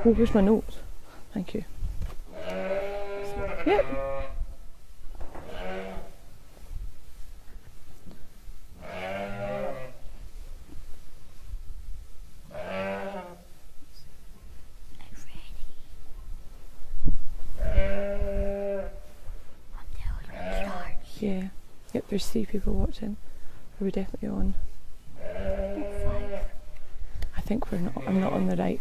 Oh, where's my notes? Thank you. Yep. Yeah. Yep, there's 3 people watching. Are we definitely on? 5. I think we're not. I'm not on the right.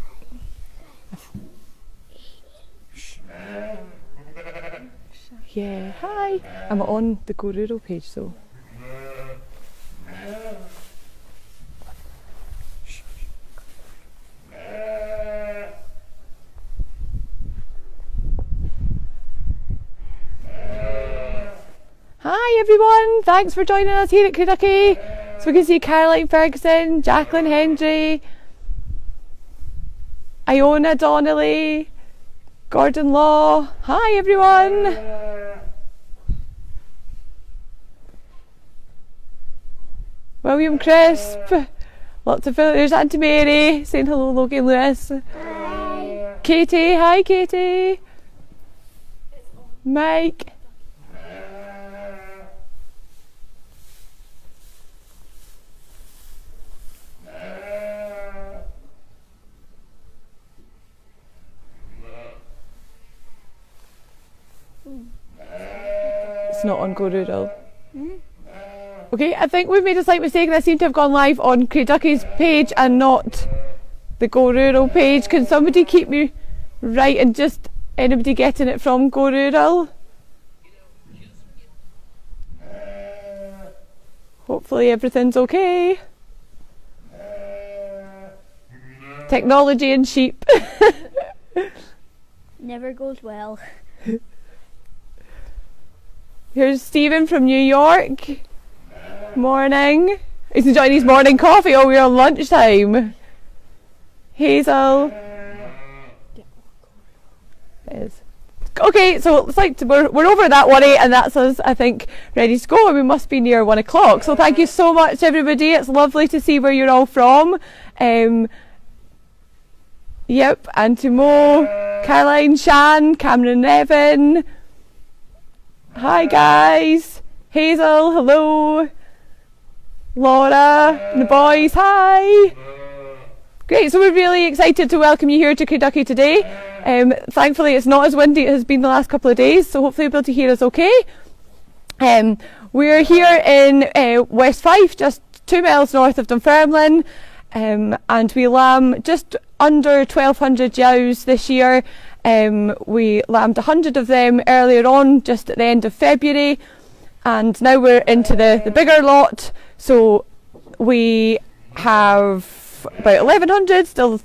Yeah. Hi. I'm on the Go Rural page, so. Hi everyone, thanks for joining us here at Craigduckie. So we can see Caroline Ferguson, Jacqueline Hendry, Iona Donnelly, Gordon Law. Hi everyone. William Crisp. Lots of there's Auntie Mary saying hello, Logan Lewis. Hi. Katie, hi Katie. Mike. It's not on Go Rural. Okay, I think we've made a slight mistake and I seem to have gone live on Craigduckie's page and not the Go Rural page. Can somebody keep me right and just anybody getting it from Go Rural? Hopefully everything's okay. Technology and sheep. Never goes well. Here's Stephen from New York. Morning. He's enjoying his morning coffee. Oh, we're on lunchtime. Hazel. It is. Okay, so it's like we're over that worry, and that's us, I think, ready to go, and we must be near 1 o'clock. So thank you so much, everybody. It's lovely to see where you're all from. Yep, and to Mo, Caroline, Shan, Cameron, Evan. Hi guys. Hazel, hello. Laura, and the boys, hi. Great, so we're really excited to welcome you here to Craigduckie today. Thankfully it's not as windy as it has been the last couple of days, so hopefully you'll be able to hear us okay. We're here in West Fife, just 2 miles north of Dunfermline, and we lamb just under 1,200 yows this year. We lambed 100 of them earlier on, just at the end of February, and now we're into the bigger lot. So we have about 1,100 still.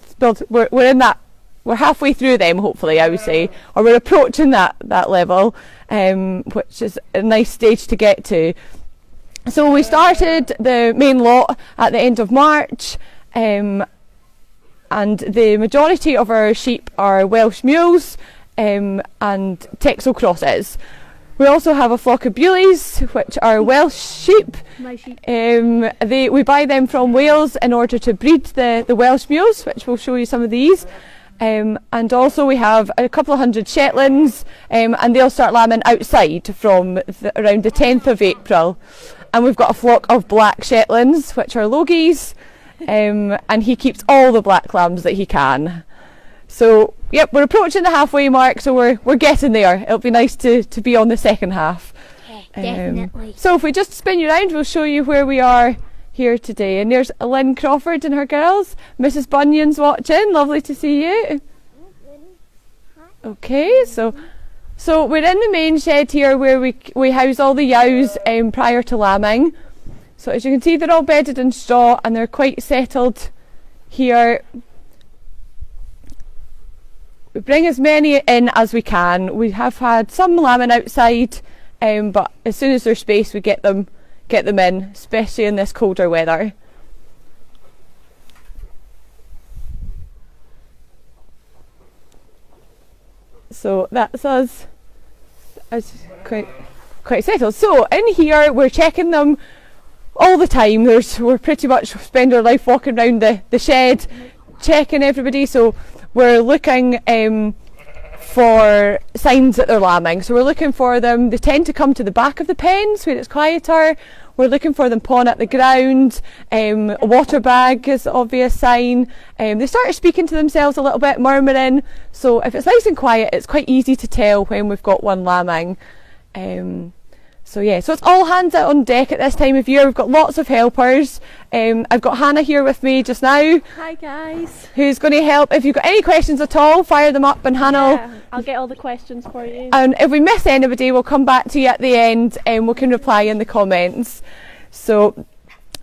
We're in that. We're halfway through them, hopefully, I would say, or we're approaching that level, which is a nice stage to get to. So we started the main lot at the end of March, and the majority of our sheep are Welsh mules and Texel crosses. We also have a flock of Bewleys, which are Welsh sheep. My sheep. We buy them from Wales in order to breed the Welsh mules, which we'll show you some of these. And also we have a couple of hundred Shetlands, and they'll start lambing outside from around the 10th of April. And we've got a flock of black Shetlands, which are Logies, and he keeps all the black lambs that he can. So, yep, we're approaching the halfway mark, so we're getting there. It'll be nice to be on the second half. Yeah, definitely. So if we just spin you around, we'll show you where we are here today. And there's Lynn Crawford and her girls. Mrs. Bunyan's watching. Lovely to see you. Okay, so we're in the main shed here where we house all the yows prior to lambing. So as you can see, they're all bedded in straw and they're quite settled here. We bring as many in as we can. We have had some lambing outside, but as soon as there's space we get them in, especially in this colder weather. So that's us. It's quite settled. So in here we're checking them all the time. We're pretty much spend our life walking around the shed checking everybody. So we're looking for signs that they're lambing. So we're looking for them. They tend to come to the back of the pens where it's quieter. We're looking for them pawing at the ground. A water bag is the obvious sign. They start speaking to themselves a little bit, murmuring. So if it's nice and quiet, it's quite easy to tell when we've got one lambing. So it's all hands out on deck at this time of year. We've got lots of helpers. I've got Hannah here with me just now. Hi guys. Who's going to help. If you've got any questions at all, fire them up and Hannah. I'll get all the questions for you. And if we miss anybody, we'll come back to you at the end and we can reply in the comments. So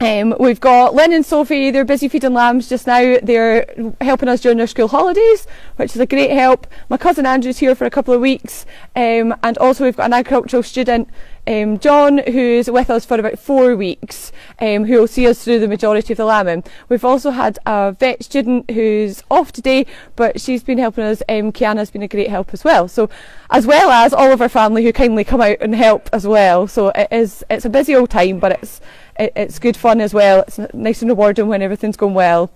we've got Lynn and Sophie. They're busy feeding lambs just now. They're helping us during their school holidays, which is a great help. My cousin Andrew's here for a couple of weeks, and also we've got an agricultural student, John, who's with us for about 4 weeks, who will see us through the majority of the lambing. We've also had a vet student who's off today, but she's been helping us. Kiana's been a great help as well. So, as well as all of our family who kindly come out and help as well. So it's a busy old time, but it's good fun as well. It's nice and rewarding when everything's going well.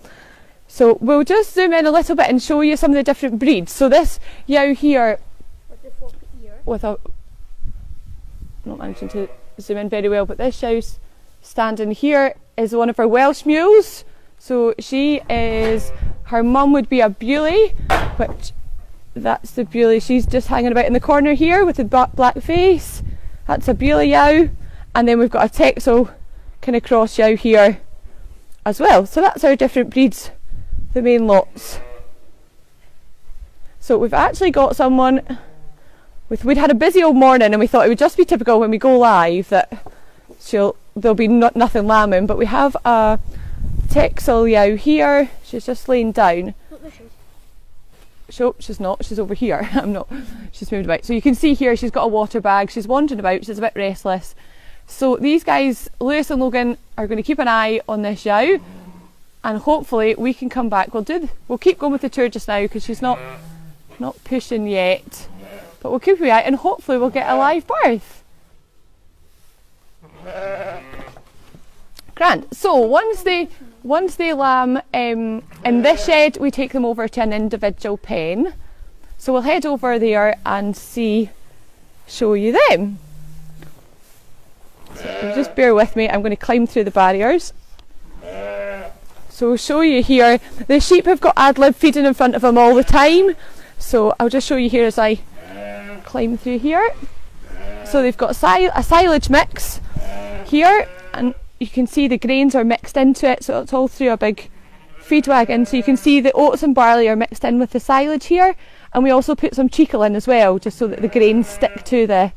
So we'll just zoom in a little bit and show you some of the different breeds. So this yow here, not managing to zoom in very well, but this yow standing here is one of our Welsh mules. So her mum would be a Bewley, which that's the Bewley. She's just hanging about in the corner here with the black face. That's a Bewley yow. And then we've got a Texel kind of cross yow here as well. So that's our different breeds, the main lots. So we've actually got someone we'd had a busy old morning and we thought it would just be typical when we go live that there'll be nothing lambing, but we have a Texel yow here. She's just laying down. She's not, she's over here. She's moved about. So you can see here she's got a water bag, she's wandering about, she's a bit restless. So these guys, Lewis and Logan, are going to keep an eye on this yow, and hopefully we can come back. We'll keep going with the tour just now because she's not pushing yet, but we'll keep an eye and hopefully we'll get a live birth. Grand. So once they lamb in this shed, we take them over to an individual pen. So we'll head over there and show you them. So just bear with me, I'm going to climb through the barriers. So we'll show you here, the sheep have got ad-lib feeding in front of them all the time. So I'll just show you here as I climb through here. So they've got a silage mix here, and you can see the grains are mixed into it, so it's all through a big feed wagon. So you can see the oats and barley are mixed in with the silage here, and we also put some treacle in as well, just so that the grains stick to the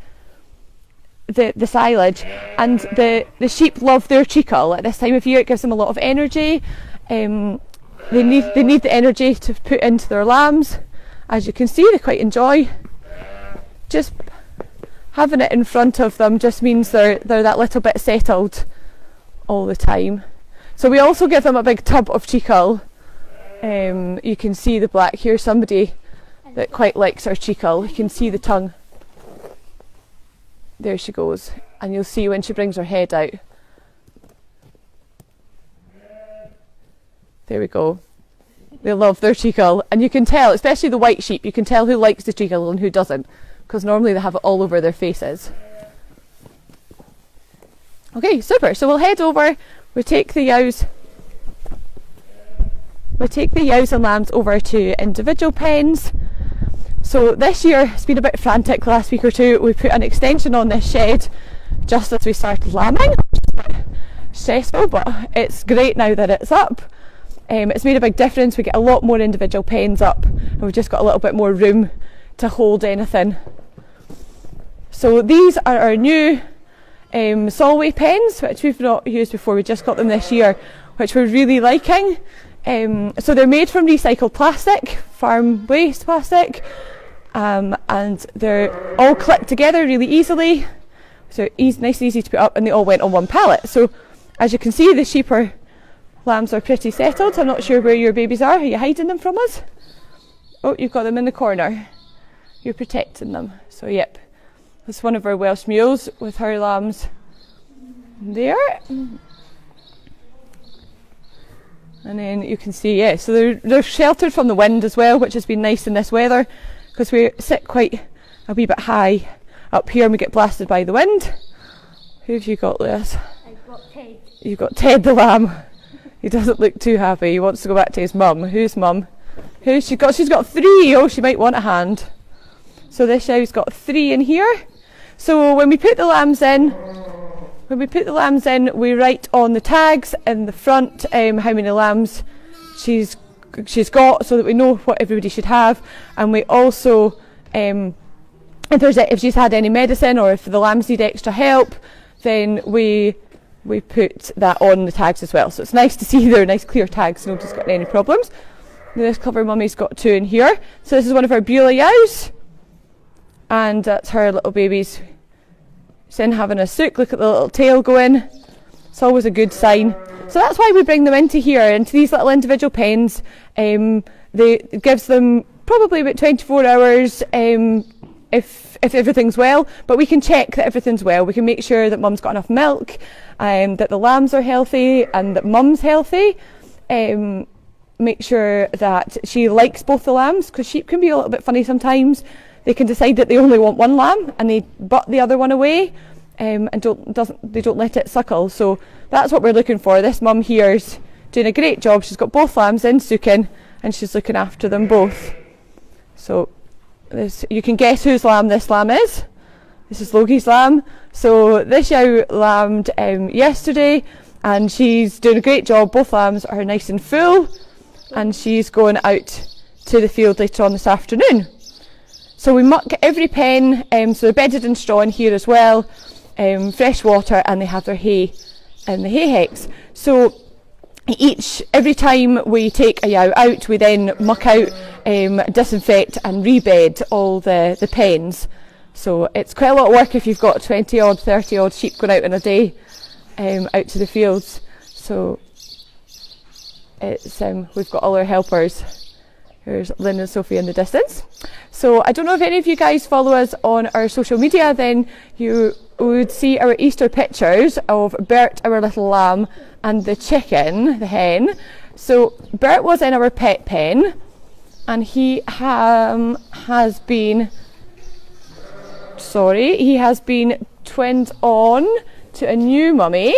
silage. And the sheep love their treacle at this time of year. It gives them a lot of energy. They need the energy to put into their lambs. As you can see, they quite enjoy just having it in front of them. Just means they're that little bit settled all the time. So we also give them a big tub of treacle. You can see the black here, somebody that quite likes our treacle. You can see the tongue. There she goes, and you'll see when she brings her head out. There we go. They love their treacle, and you can tell, especially the white sheep, you can tell who likes the treacle and who doesn't, because normally they have it all over their faces. Okay, super. So we'll head over. We take the yows and lambs over to individual pens. So this year it's been a bit frantic the last week or two. We put an extension on this shed just as we started lambing, which is a bit stressful, but it's great now that it's up. It's made a big difference. We get a lot more individual pens up, and we've just got a little bit more room to hold anything. So these are our new Solway pens, which we've not used before. We just got them this year, which we're really liking. So they're made from recycled plastic, farm waste plastic, and they're all clipped together really easily. So nice and easy to put up, and they all went on one pallet. So as you can see, the lambs are pretty settled. I'm not sure where your babies are. Are you hiding them from us? Oh, you've got them in the corner. You're protecting them. So yep, that's one of our Welsh mules with her lambs there. And then you can see, yeah, so they're sheltered from the wind as well, which has been nice in this weather, because we sit quite a wee bit high up here and we get blasted by the wind. Who have you got, Liz? I've got Ted. You've got Ted the lamb. He doesn't look too happy. He wants to go back to his mum. Who's mum? Who's she got? She's got 3. Oh, she might want a hand. So this yow's got 3 in here. So when we put the lambs in, we write on the tags in the front how many lambs she's got, so that we know what everybody should have. And we also, if she's had any medicine or if the lambs need extra help, then we put that on the tags as well. So it's nice to see they're nice clear tags, nobody's got any problems. This clever mummy's got 2 in here. So this is one of our Beulah yows, and that's her little babies. She's in having a sook. Look at the little tail going. It's always a good sign. So that's why we bring them into here, into these little individual pens. It gives them probably about 24 hours if everything's well, but we can check that everything's well. We can make sure that mum's got enough milk, that the lambs are healthy and that mum's healthy. Make sure that she likes both the lambs, because sheep can be a little bit funny sometimes. They can decide that they only want one lamb and they butt the other one away, and they don't let it suckle. So that's what we're looking for. This mum here's doing a great job. She's got both lambs in sucking and she's looking after them both. So you can guess whose lamb this lamb is. This is Logie's lamb. So this yow lambed yesterday, and she's doing a great job. Both lambs are nice and full, and she's going out to the field later on this afternoon. So we muck every pen, so they're bedded in straw in here as well, fresh water, and they have their hay in the hay hex. So every time we take a yow out, we then muck out, disinfect and rebed all the pens. So it's quite a lot of work if you've got 20 odd, 30 odd sheep going out in a day, out to the fields. So it's we've got all our helpers. There's Lynn and Sophie in the distance. So I don't know if any of you guys follow us on our social media, then you would see our Easter pictures of Bert, our little lamb, and the chicken, the hen. So Bert was in our pet pen, and he has been twinned on to a new mummy.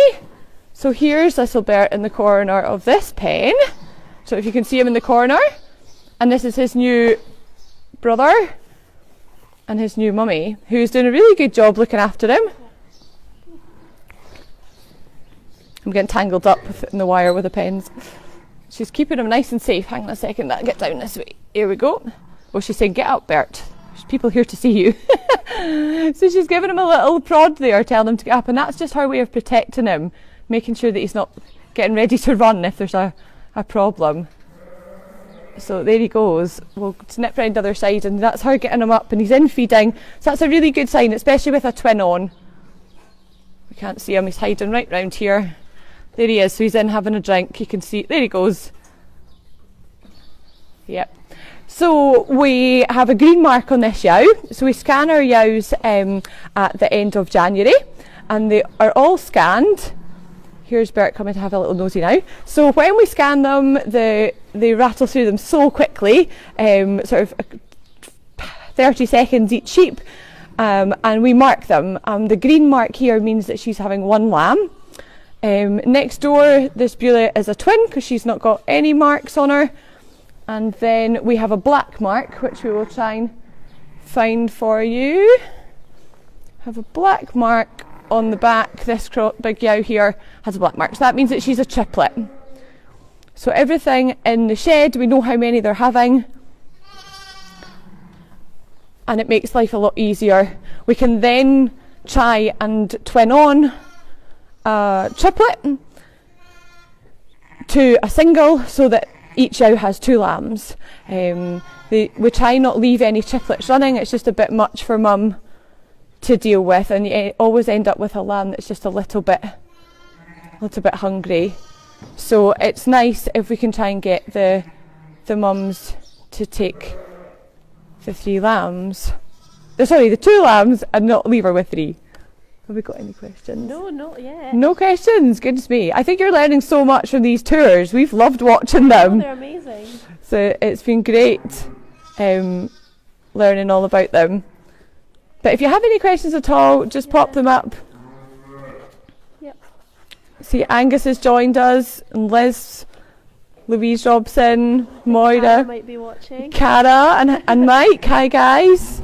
So here's little Bert in the corner of this pen. So if you can see him in the corner. And this is his new brother and his new mummy, who's doing a really good job looking after him. I'm getting tangled up in the wire with the pens. She's keeping him nice and safe. Hang on a second, I'll get down this way. Here we go. Oh, she's saying, get up, Bert. There's people here to see you. So she's giving him a little prod there, telling him to get up. And that's just her way of protecting him, making sure that he's not getting ready to run if there's a problem. So there he goes. We'll snip round the other side, and that's her getting him up, and he's in feeding. So that's a really good sign, especially with a twin on. We can't see him, he's hiding right round here. There he is, so he's in having a drink. You can see, there he goes. Yep. So we have a green mark on this yow. So we scan our yows at the end of January, and they are all scanned. Here's Bert coming to have a little nosy now. So when we scan them, they rattle through them so quickly, sort of 30 seconds each sheep, and we mark them. The green mark here means that she's having one lamb. Next door, this Beulah is a twin because she's not got any marks on her. And then we have a black mark, which we will try and find for you. Have a black mark on the back. This big yow here has a black mark, so that means that she's a triplet. So everything in the shed, we know how many they're having, and it makes life a lot easier. We can then try and twin on a triplet to a single, so that each yow has 2 lambs. We try not leave any triplets running. It's just a bit much for mum to deal with, and you always end up with a lamb that's just a little bit hungry. So it's nice if we can try and get the mums to take the 2 lambs and not leave her with 3. Have we got any questions? No, not yet. No questions? Goodness me. I think you're learning so much from these tours. We've loved watching them. They're amazing. So it's been great learning all about them. But if you have any questions at all, just pop them up. Yep. See, Angus has joined us, and Liz, Louise Robson, Cara Moira, might be watching. Cara and Mike. Hi guys.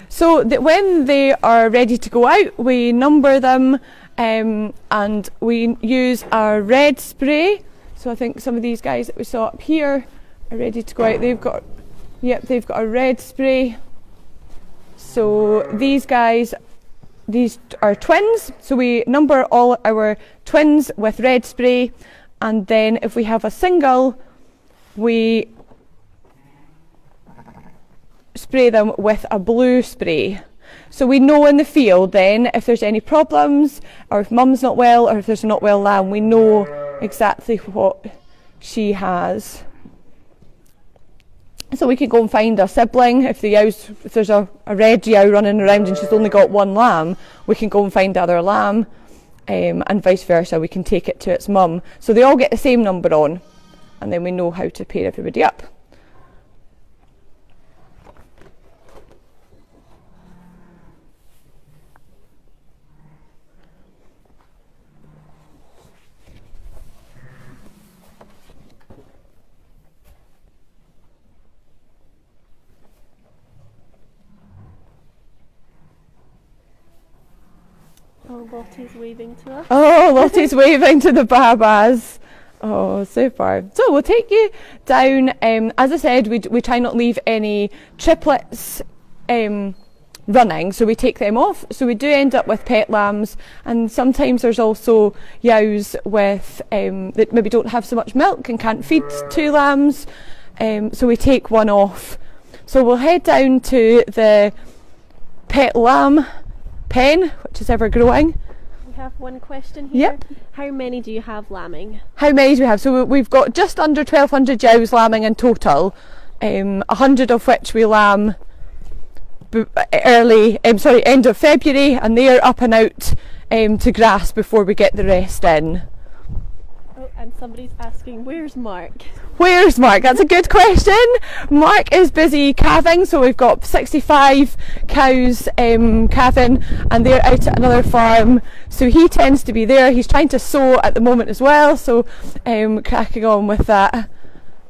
So when they are ready to go out, we number them and we use our red spray. So I think some of these guys that we saw up here are ready to go out. They've got a red spray. So these guys, these are twins. So we number all our twins with red spray, and then if we have a single, we spray them with a blue spray. So we know in the field then if there's any problems, or if mum's not well, or if there's a not well lamb, we know exactly what she has. So we can go and find a sibling. If there's a red yow running around and she's only got one lamb, we can go and find the other lamb, and vice versa. We can take it to its mum. So they all get the same number on, and then we know how to pair everybody up. Oh, Lottie's waving to us. Oh, Lottie's waving to the babas. Oh, super. So we'll take you down. As I said, we try not leave any triplets running, so we take them off. So we do end up with pet lambs, and sometimes there's also yows with that maybe don't have so much milk and can't feed two lambs. So we take one off. So we'll head down to the pet lamb pen, which is ever growing. We have one question here. Yep. How many do you have lambing? How many do we have? So we've got just under 1,200 yows lambing in total, 100 of which we lamb end of February, and they're up and out to grass before we get the rest in. Oh, and somebody's asking, where's Mark? Where's Mark? That's a good question. Mark is busy calving, so we've got 65 cows calving, and they're out at another farm, so he tends to be there. He's trying to sow at the moment as well, so cracking on with that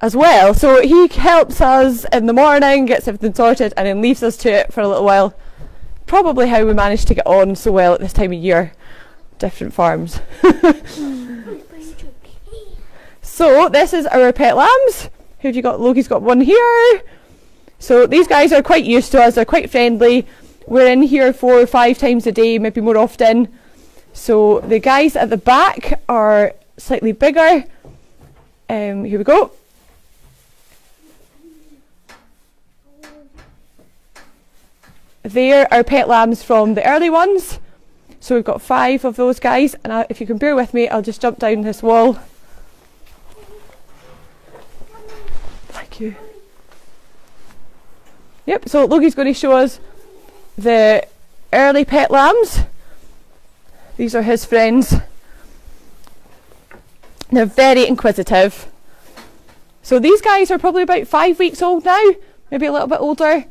as well. So he helps us in the morning, gets everything sorted, and then leaves us to it for a little while. Probably how we manage to get on so well at this time of year. Different farms. So this is our pet lambs. Who have you got? Loki's got one here. So these guys are quite used to us. They're quite friendly. We're in here 4 or 5 times a day, maybe more often. So the guys at the back are slightly bigger. Here we go. There are pet lambs from the early ones. So we've got 5 of those guys. And if you can bear with me, I'll just jump down this wall. Thank you. Yep, so Loki's going to show us the early pet lambs. These are his friends. They're very inquisitive. So these guys are probably about 5 weeks old now, maybe a little bit older.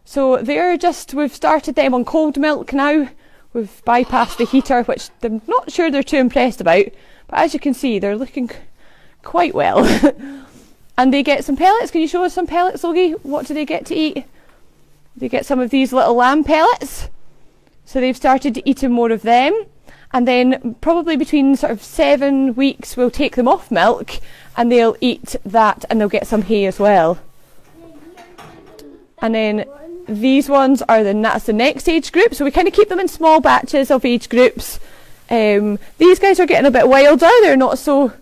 So we've started them on cold milk now. We've bypassed the heater, which I'm not sure they're too impressed about. But as you can see, they're looking quite well. And they get some pellets. Can you show us some pellets, Logie? What do they get to eat? They get some of these little lamb pellets. So they've started eating more of them. And then probably between sort of 7 weeks, we'll take them off milk and they'll eat that, and they'll get some hay as well. And then these ones are that's the next age group. So we kind of keep them in small batches of age groups. These guys are getting a bit wilder. They're not so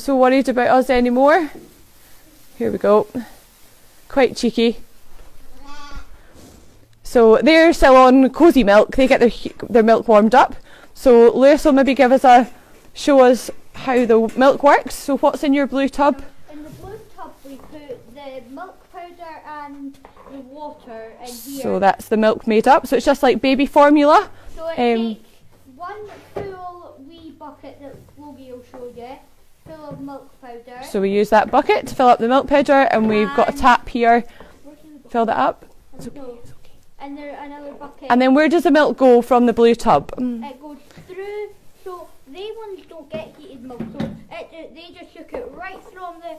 worried about us anymore. Here we go. Quite cheeky. So they're still on cosy milk. They get their milk warmed up. So Lewis will maybe show us how the milk works. So what's in your blue tub? In the blue tub we put the milk powder and and the water in here. So that's the milk made up. So it's just like baby formula. So it takes one full wee bucket that Logie will show you, full of milk powder. So we use that bucket to fill up the milk powder, and we've got a tap here. Fill that up. No. And there another bucket. And then where does the milk go from the blue tub? It goes through. So they ones don't get heated milk. So they just took it right from the.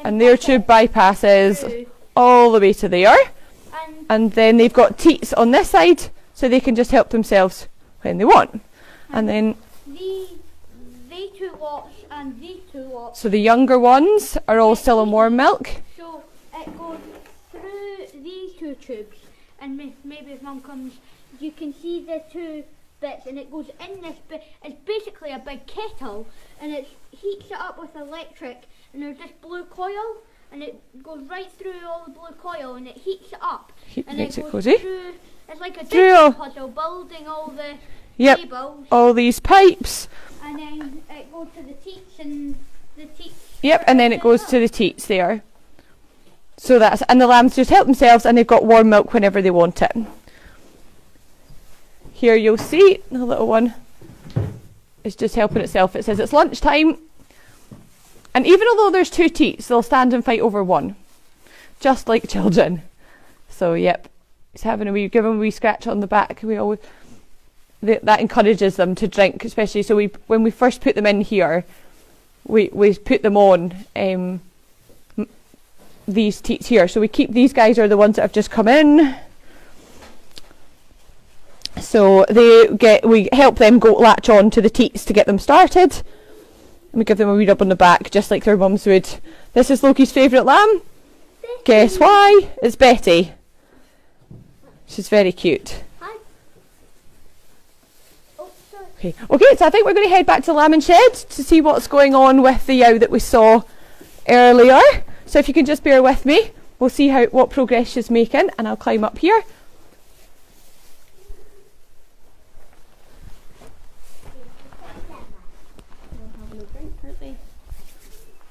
And their tube bypasses through. all the way to there. And And then they've got teats on this side, so they can just help themselves when they want. And then, they two lots and these two lots. so the younger ones are all still on warm milk. So it goes through these two tubes, and maybe if Mum comes, you can see the two bits, and it goes in this bit. It's basically a big kettle, and it heats it up with electric, and there's this blue coil, and it goes right through all the blue coil, and it heats it up. And Makes it it goes cozy. through, it's like a Through all- jigsaw puzzle, building all the Yep, cables, all these pipes. and then it goes to the teats, and the teats. Yep, and then it goes to the teats there. So that's, and the lambs just help themselves, and they've got warm milk whenever they want it. Here you'll see the little one is just helping itself. It says it's lunchtime, and even although there's two teats, they'll stand and fight over one, just like children. So yep, he's having give him a wee scratch on the back. We always that encourages them to drink, especially. So when we first put them in here, we put them on these teats here. So we keep these guys are the ones that have just come in. So we help them go latch on to the teats to get them started. And we give them a wee rub on the back, just like their mums would. This is Loki's favourite lamb. Guess why? It's Betty. She's very cute. Hi. Oh, sorry. Okay, so I think we're going to head back to Lamb and Shed to see what's going on with the yow that we saw earlier. So if you can just bear with me, we'll see what progress she's making, and I'll climb up here.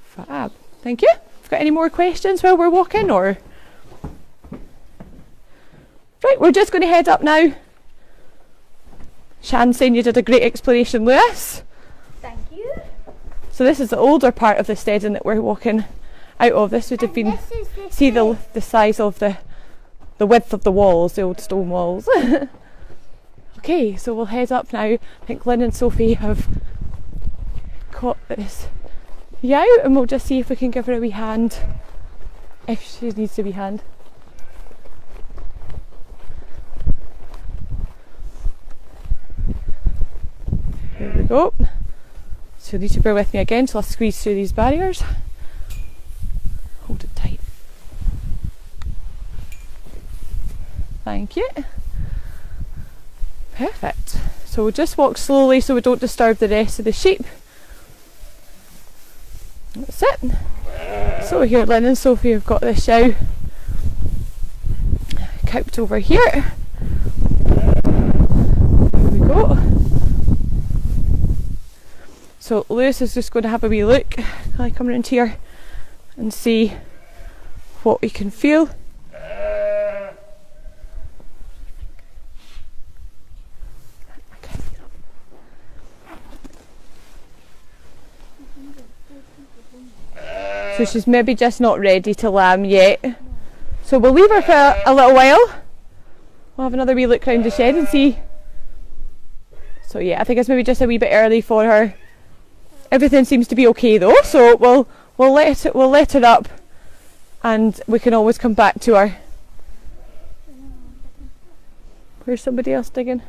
Fab. Thank you. Got any more questions while we're walking, or? Right, we're just going to head up now. Shan's saying you did a great exploration, Lewis. Thank you. So this is the older part of the steading that we're walking out of. This would have been, see the size of the width of the walls, the old stone walls. Okay, so we'll head up now. I think Lynn and Sophie have caught this yow, and we'll just see if we can give her a wee hand, if she needs a wee hand. There we go. So you'll need to bear with me again till I squeeze through these barriers. Hold it tight. Thank you. Perfect. So we'll just walk slowly so we don't disturb the rest of the sheep. That's it. So here Lynn and Sophie have got this yow cowped over here. There we go. So Lewis is just going to have a wee look. I'll come around here and see what we can feel. So she's maybe just not ready to lamb yet. So we'll leave her for a little while. We'll have another wee look round the shed and see. So yeah, I think it's maybe just a wee bit early for her. Everything seems to be okay though, so we'll let her up, and we can always come back to her. Where's somebody else digging?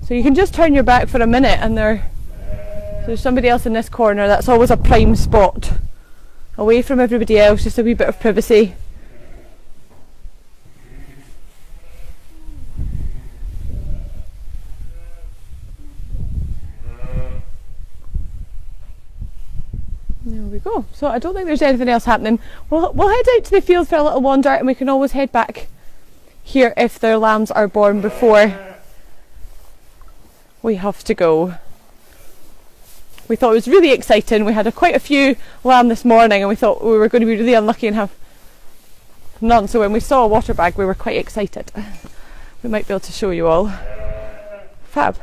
So you can just turn your back for a minute, and there's somebody else in this corner. That's always a prime spot, away from everybody else, just a wee bit of privacy. There we go. So I don't think there's anything else happening. We'll head out to the field for a little wander, and we can always head back here if their lambs are born before we have to go. We thought it was really exciting. We had quite a few lamb this morning, and we thought we were going to be really unlucky and have none. So when we saw a water bag, we were quite excited. We might be able to show you all. Fab.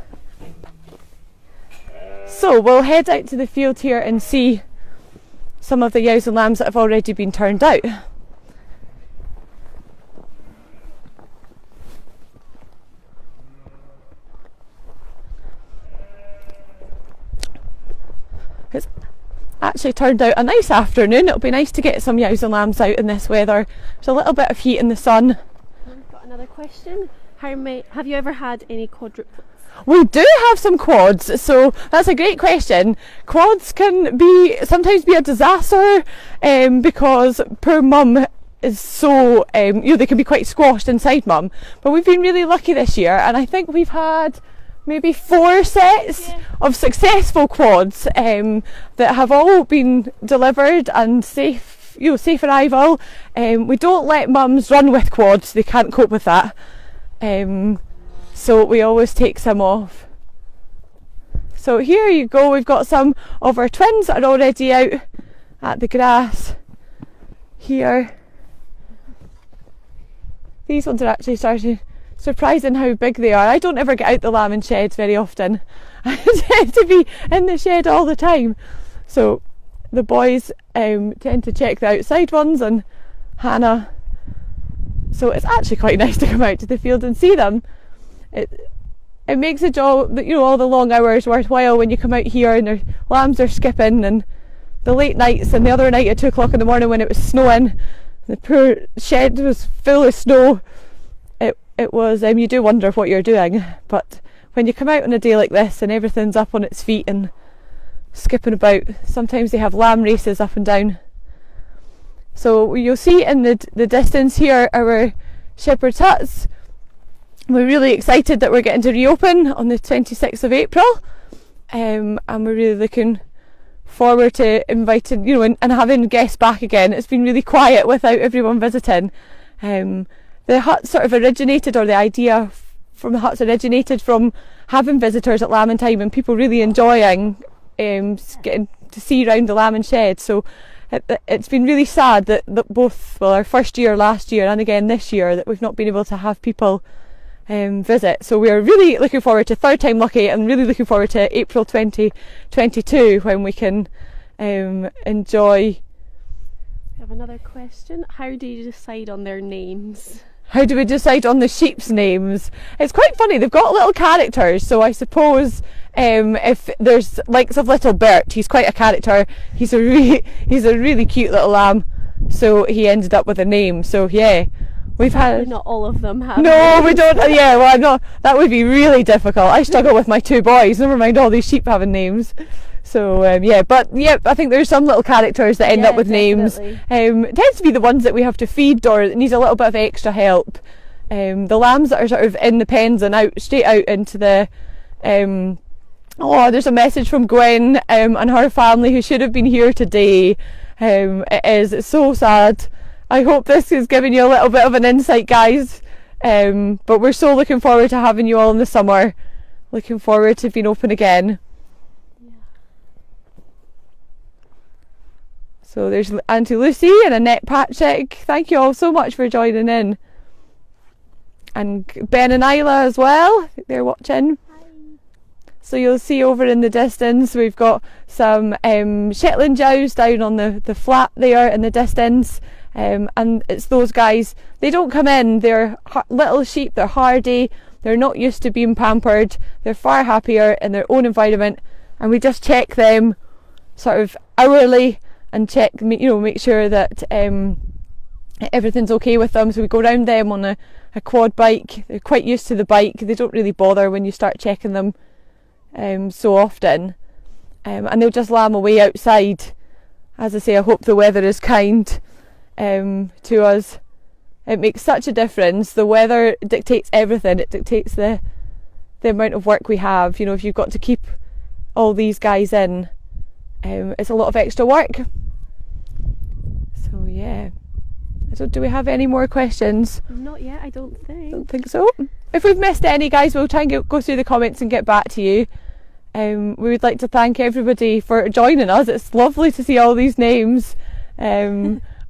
So we'll head out to the field here and see some of the ewes and lambs that have already been turned out. It's actually turned out a nice afternoon. It'll be nice to get some ewes and lambs out in this weather. There's a little bit of heat in the sun. I've got another question. Have you ever had any quadruplets? We do have some quads, so that's a great question. Quads can sometimes be a disaster because poor mum is so, they can be quite squashed inside mum. But we've been really lucky this year, and I think we've had maybe 4 sets of successful quads that have all been delivered and safe arrival. We don't let mums run with quads, they can't cope with that. So we always take some off. So here you go, we've got some of our twins that are already out at the grass here. These ones are actually starting, surprising how big they are. I don't ever get out the lambing sheds very often. I tend to be in the shed all the time. So the boys tend to check the outside ones, and Hannah. So it's actually quite nice to come out to the field and see them. It makes the job, all the long hours worthwhile when you come out here and the lambs are skipping, and the late nights, and the other night at 2 o'clock in the morning when it was snowing, the poor shed was full of snow. It was, you do wonder what you're doing, but when you come out on a day like this and everything's up on its feet and skipping about, sometimes they have lamb races up and down. So you'll see in the distance here our shepherd's huts. We're really excited that we're getting to reopen on the 26th of April, and we're really looking forward to inviting, and having guests back again. It's been really quiet without everyone visiting. The huts sort of originated, or the idea from the huts originated from having visitors at lambing time and people really enjoying getting to see around the lambing shed. So it's been really sad that both, our first year last year and again this year, that we've not been able to have people visit. So we're really looking forward to, third time lucky, and really looking forward to April 2022 when we can enjoy. I have another question. How do you decide on their names? How do we decide on the sheep's names? It's quite funny, they've got little characters, so I suppose if there's likes of little Bert, he's quite a character, he's a really cute little lamb, so he ended up with a name. So yeah, we've had, not all of them have. No, we don't. Yeah, well, I'm not. That would be really difficult. I struggle with my 2 boys. Never mind all these sheep having names. So I think there's some little characters that end up with definitely names. It tends to be the ones that we have to feed or needs a little bit of extra help. The lambs that are sort of in the pens and straight out into the. There's a message from Gwen and her family who should have been here today. It's so sad. I hope this is giving you a little bit of an insight, guys. But we're so looking forward to having you all in the summer. Looking forward to being open again. Yeah. So there's Auntie Lucy and Annette Patrick. Thank you all so much for joining in. And Ben and Isla as well. I think they're watching. So you'll see over in the distance we've got some Shetland ewes down on the flat there in the distance. And it's those guys, they don't come in, they're little sheep, they're hardy, they're not used to being pampered, they're far happier in their own environment, and we just check them sort of hourly and check, make sure that everything's okay with them. So we go round them on a quad bike. They're quite used to the bike, they don't really bother when you start checking them so often, and they'll just lamb away outside. As I say, I hope the weather is kind to us. It makes such a difference. The weather dictates everything. It dictates the amount of work we have. If you've got to keep all these guys in, it's a lot of extra work. So yeah, do we have any more questions? Not yet, I don't think so. If we've missed any, guys, we'll try and go through the comments and get back to you. We would like to thank everybody for joining us. It's lovely to see all these names.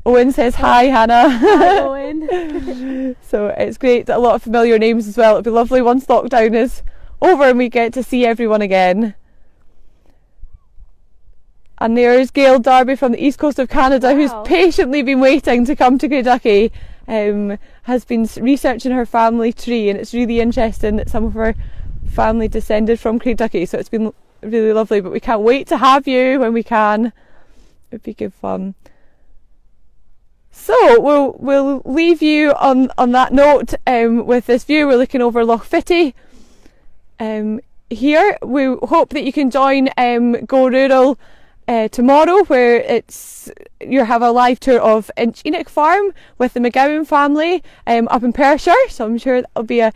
Owen says hi, Hannah. Hi, Owen. So it's great, a lot of familiar names as well. It'll be lovely once lockdown is over and we get to see everyone again. And there's Gail Darby from the east coast of Canada, who's patiently been waiting to come to Craigduckie. Has been researching her family tree, and it's really interesting that some of her family descended from Craigduckie, so it's been really lovely. But we can't wait to have you when we can. It'd be good fun. So we'll leave you on that note with this view. We're looking over Loch Fitty. Here we hope that you can join Go Rural tomorrow, where you have a live tour of Inchenick Farm with the McGowan family up in Perthshire, so I'm sure that'll be a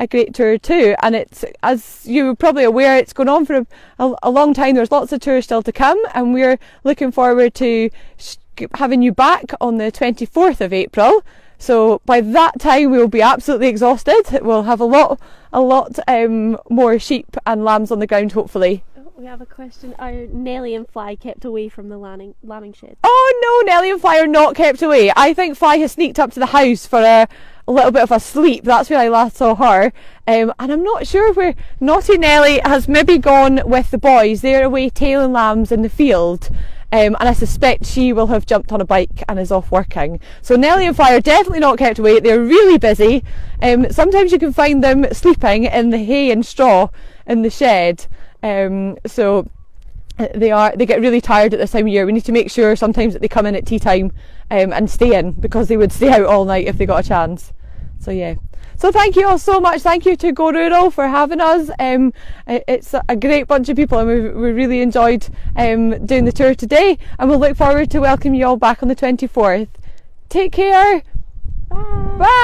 great tour too. And it's, as you're probably aware, it's going on for a long time. There's lots of tours still to come, and we're looking forward to having you back on the 24th of April. So by that time we'll be absolutely exhausted. We'll have a lot more sheep and lambs on the ground, hopefully. We have a question. Are Nellie and Fly kept away from the lambing shed? Oh no, Nellie and Fly are not kept away. I think Fly has sneaked up to the house for a little bit of a sleep. That's where I last saw her. And I'm not sure where naughty Nellie has maybe gone with the boys. They're away tailing lambs in the field. And I suspect she will have jumped on a bike and is off working. So Nellie and Fly are definitely not kept away. They're really busy. Sometimes you can find them sleeping in the hay and straw in the shed. So they get really tired at this time of year. We need to make sure sometimes that they come in at tea time and stay in, because they would stay out all night if they got a chance. So yeah. So thank you all so much. Thank you to Go Rural for having us. It's a great bunch of people, and we really enjoyed doing the tour today, and we'll look forward to welcoming you all back on the 24th. Take care. Bye. Bye.